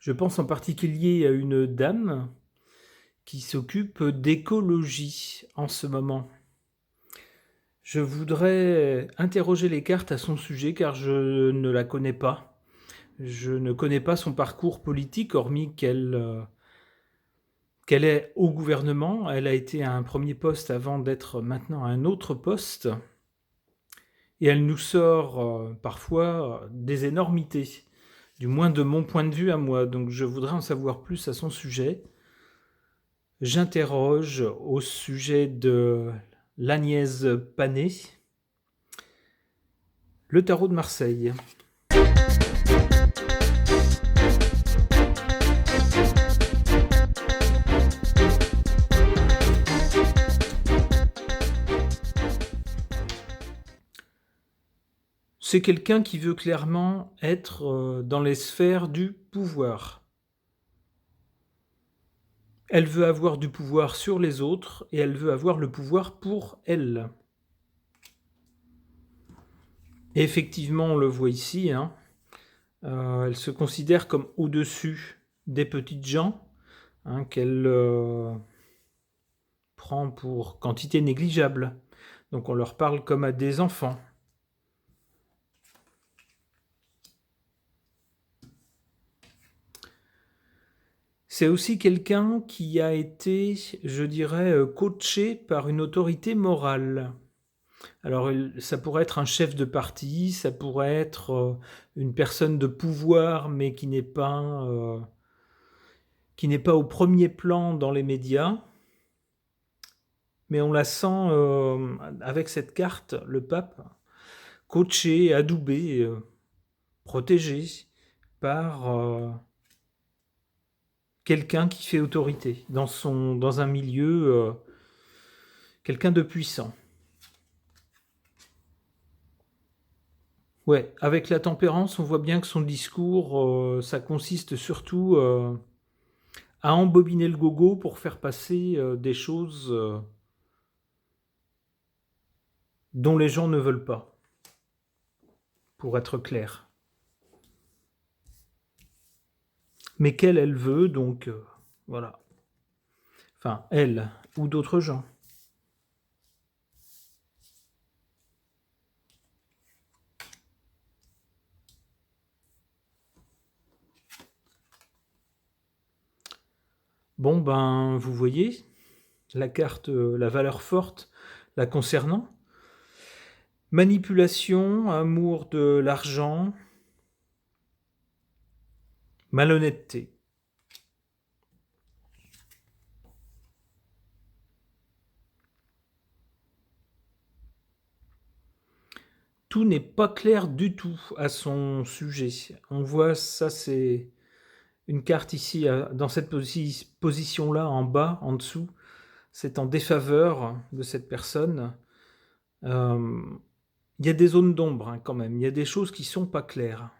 Je pense en particulier à une dame qui s'occupe d'écologie en ce moment. Je voudrais interroger les cartes à son sujet car je ne la connais pas. Je ne connais pas son parcours politique, hormis qu'elle est au gouvernement. Elle a été à un premier poste avant d'être maintenant à un autre poste. Et elle nous sort parfois des énormités, du moins de mon point de vue à moi. Donc je voudrais en savoir plus à son sujet. J'interroge au sujet de l'Agnès Panay, le tarot de Marseille. C'est quelqu'un qui veut clairement être dans les sphères du pouvoir. Elle veut avoir du pouvoir sur les autres et elle veut avoir le pouvoir pour elle. Et effectivement, on le voit ici, hein, elle se considère comme au-dessus des petites gens, hein, qu'elle prend pour quantité négligeable. Donc on leur parle comme à des enfants. C'est aussi quelqu'un qui a été, je dirais, coaché par une autorité morale. Alors, ça pourrait être un chef de parti, ça pourrait être une personne de pouvoir, mais qui n'est pas au premier plan dans les médias. Mais on la sent, avec cette carte, le pape, coaché, adoubé, protégé par quelqu'un qui fait autorité dans un milieu, quelqu'un de puissant. Ouais, avec la tempérance, on voit bien que son discours, ça consiste surtout à embobiner le gogo pour faire passer des choses dont les gens ne veulent pas, pour être clair. Mais qu'elle, elle veut, donc voilà. Enfin, elle ou d'autres gens. Bon, ben, vous voyez, la carte, la valeur forte la concernant. Manipulation, amour de l'argent, malhonnêteté. Tout n'est pas clair du tout à son sujet. On voit ça, c'est une carte ici, dans cette position-là, en bas, en dessous. C'est en défaveur de cette personne. Il y a des zones d'ombre, hein, quand même. Il y a des choses qui sont pas claires.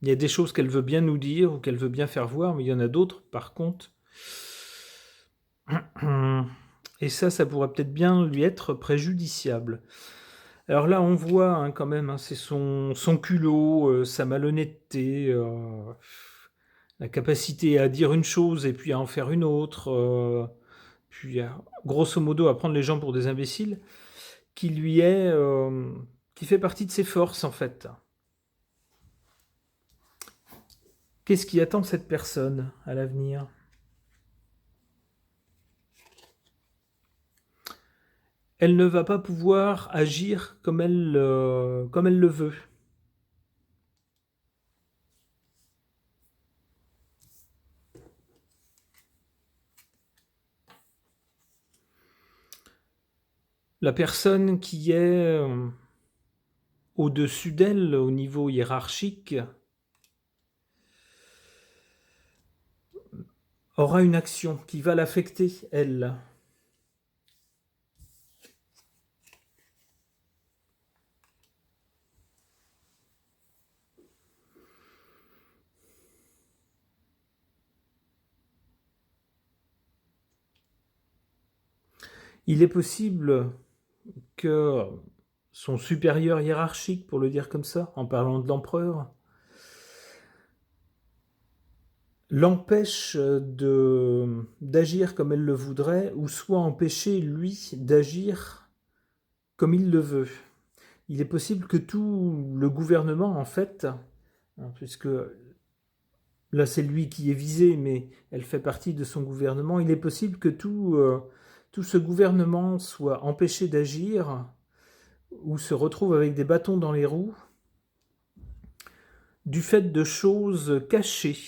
Il y a des choses qu'elle veut bien nous dire ou qu'elle veut bien faire voir, mais il y en a d'autres, par contre. Et ça pourrait peut-être bien lui être préjudiciable. Alors là, on voit hein, quand même, hein, c'est son culot, sa malhonnêteté, la capacité à dire une chose et puis à en faire une autre, puis grosso modo à prendre les gens pour des imbéciles, qui fait partie de ses forces en fait. Qu'est-ce qui attend cette personne à l'avenir ? Elle ne va pas pouvoir agir comme elle le veut. La personne qui est au-dessus d'elle, au niveau hiérarchique, aura une action qui va l'affecter, elle. Il est possible que son supérieur hiérarchique, pour le dire comme ça, en parlant de l'empereur, l'empêche d'agir comme elle le voudrait, ou soit empêcher lui d'agir comme il le veut. Il est possible que tout le gouvernement, en fait, puisque là c'est lui qui est visé, mais elle fait partie de son gouvernement, il est possible que tout ce gouvernement soit empêché d'agir ou se retrouve avec des bâtons dans les roues du fait de choses cachées,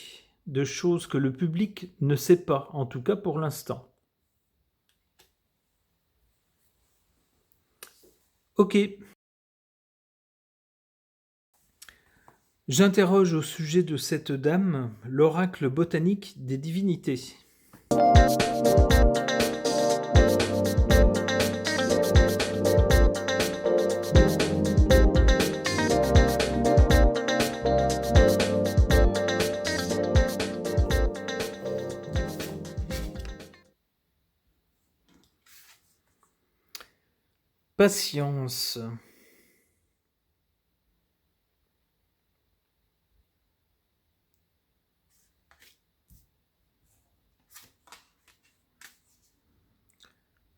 de choses que le public ne sait pas, en tout cas pour l'instant. Ok. J'interroge au sujet de cette dame l'oracle botanique des divinités. Patience.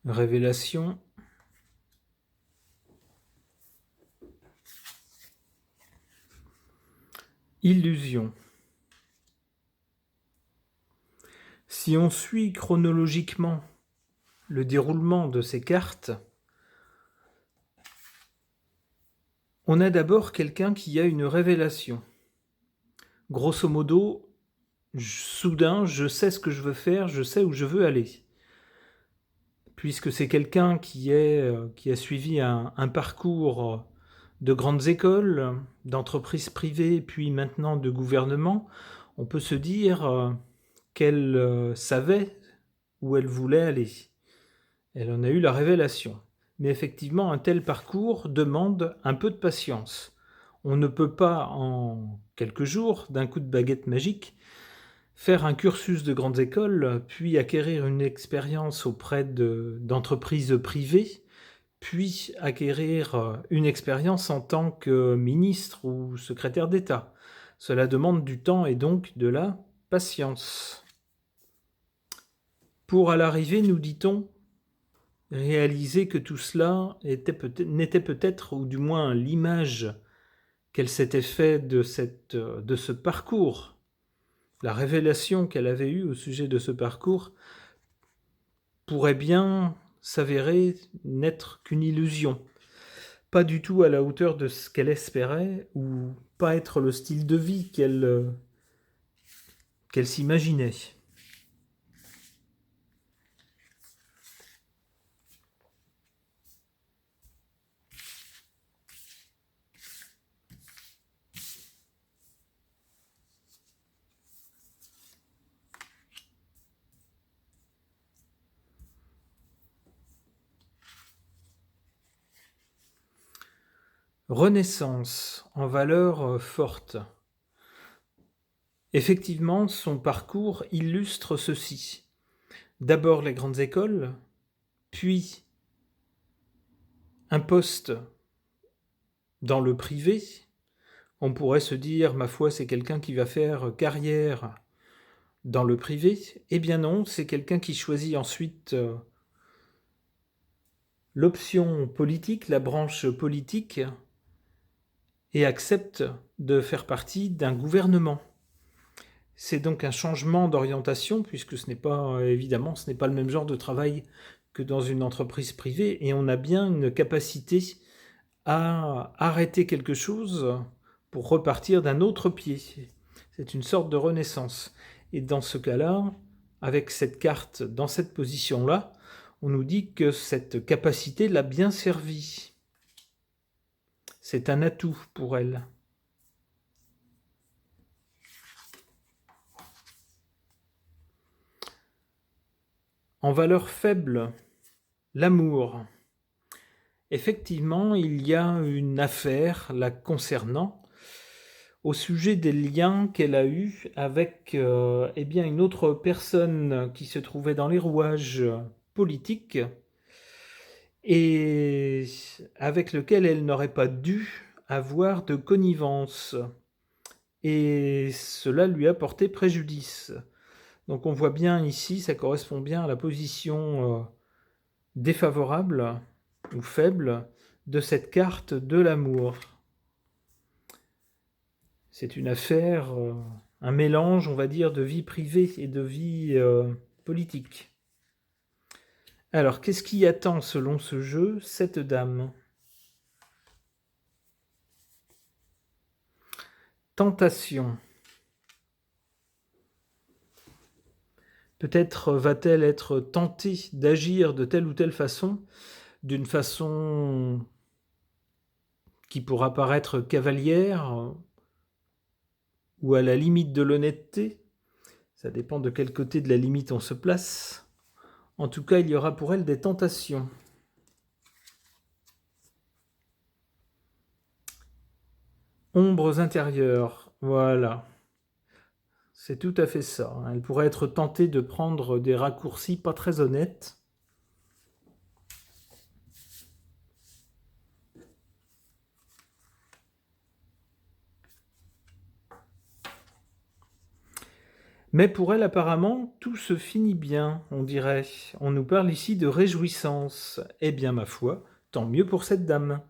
Révélation. Illusion. Si on suit chronologiquement le déroulement de ces cartes, on a d'abord quelqu'un qui a une révélation. Grosso modo, soudain, je sais ce que je veux faire, je sais où je veux aller. Puisque c'est quelqu'un qui a suivi un parcours de grandes écoles, d'entreprises privées, puis maintenant de gouvernement, on peut se dire qu'elle savait où elle voulait aller. Elle en a eu la révélation. Mais effectivement, un tel parcours demande un peu de patience. On ne peut pas, en quelques jours, d'un coup de baguette magique, faire un cursus de grandes écoles, puis acquérir une expérience auprès d'entreprises privées, puis acquérir une expérience en tant que ministre ou secrétaire d'État. Cela demande du temps et donc de la patience. Pour à l'arrivée, nous dit-on, réaliser que tout cela n'était peut-être, ou du moins l'image qu'elle s'était fait de ce parcours, la révélation qu'elle avait eue au sujet de ce parcours, pourrait bien s'avérer n'être qu'une illusion, pas du tout à la hauteur de ce qu'elle espérait, ou pas être le style de vie qu'elle s'imaginait. Renaissance en valeur forte. Effectivement, son parcours illustre ceci. D'abord les grandes écoles, puis un poste dans le privé. On pourrait se dire, ma foi, c'est quelqu'un qui va faire carrière dans le privé. Eh bien non, c'est quelqu'un qui choisit ensuite l'option politique, la branche politique, et accepte de faire partie d'un gouvernement. C'est donc un changement d'orientation, puisque ce n'est pas, évidemment, ce n'est pas le même genre de travail que dans une entreprise privée, et on a bien une capacité à arrêter quelque chose pour repartir d'un autre pied. C'est une sorte de renaissance. Et dans ce cas-là, avec cette carte dans cette position-là, on nous dit que cette capacité l'a bien servi. C'est un atout pour elle. En valeur faible, l'amour. Effectivement, il y a une affaire la concernant au sujet des liens qu'elle a eus avec eh bien, une autre personne qui se trouvait dans les rouages politiques et avec lequel elle n'aurait pas dû avoir de connivence. et cela lui a porté préjudice. Donc on voit bien ici, ça correspond bien à la position défavorable ou faible de cette carte de l'amour. C'est une affaire, un mélange, on va dire, de vie privée et de vie politique. Alors, qu'est-ce qui attend, selon ce jeu, cette dame? Tentation. Peut-être va-t-elle être tentée d'agir de telle ou telle façon, d'une façon qui pourra paraître cavalière ou à la limite de l'honnêteté. Ça dépend de quel côté de la limite on se place. En tout cas, il y aura pour elle des tentations. Ombres intérieures, voilà. C'est tout à fait ça. Elle pourrait être tentée de prendre des raccourcis pas très honnêtes. Mais pour elle, apparemment, tout se finit bien, on dirait. On nous parle ici de réjouissance. Eh bien, ma foi, tant mieux pour cette dame.